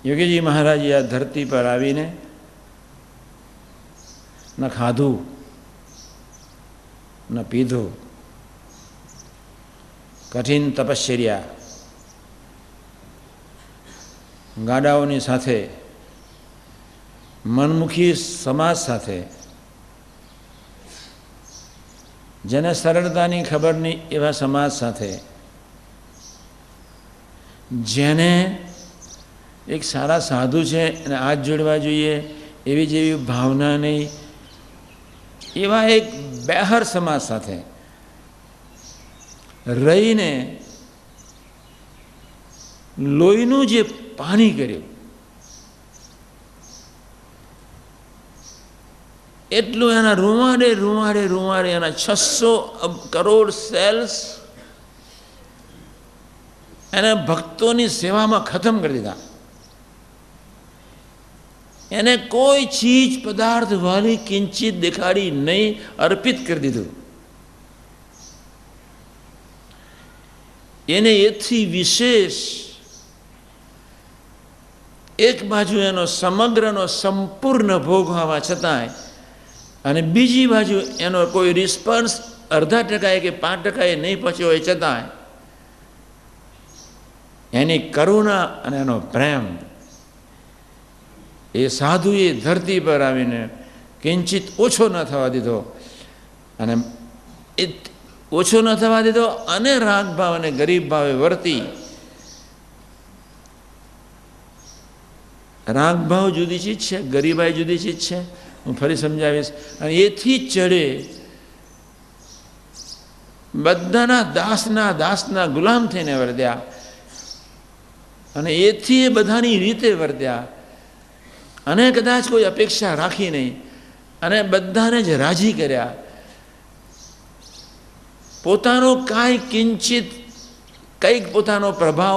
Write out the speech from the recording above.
યોગીજી મહારાજે આ ધરતી પર આવીને ન ખાધું ન પીધું, કઠિન તપશ્ચર્યા, ગાડાઓની સાથે, મનમુખી સમાજ સાથે, જેને સરળતાની ખબર નહીં એવા સમાજ સાથે, જેને એક સારા સાધુ છે અને હાથ જોડવા જોઈએ એવી જેવી ભાવના નહીં, એવા એક બેહર સમાજ સાથે રહીને લોહીનું જે પાણી કર્યું, એટલું એના રૂવાડે રૂવાડે રૂવાડે એના 600 કરોડ સેલ્સ એના ભક્તોની સેવામાં ખતમ કરી દીધા. એને કોઈ ચીજ પદાર્થ વાળી કિંચિત દેખાડી નહીં, અર્પિત કરી દીધું. એને એથી વિશેષ એક બાજુ એનો સમગ્રનો સંપૂર્ણ ભોગ હોવા છતાંય અને બીજી બાજુ એનો કોઈ રિસ્પોન્સ 0.5% કે 5% નહીં પહોંચ્યો હોય છતાંય એની કરુણા અને એનો પ્રેમ એ સાધુએ ધરતી પર આવીને કિંચિત ઓછો ન થવા દીધો. અને એ ઓછો ન થવા દીધો અને રાગભાવ અને ગરીબ ભાવે વર્તી. રાગભાવ જુદી ચીજ છે, ગરીબાઈ જુદી ચીજ છે, હું ફરી સમજાવીશ. અને એથી ચડે બધાના દાસના ગુલામ થઈને વર્ત્યા અને એથી એ બધાની રીતે વર્ત્યા અને કદાચ કોઈ અપેક્ષા રાખી નહીં અને બધાને જ રાજી કર્યા. પોતાનો કાંઈ કિંચિત કંઈક પોતાનો પ્રભાવ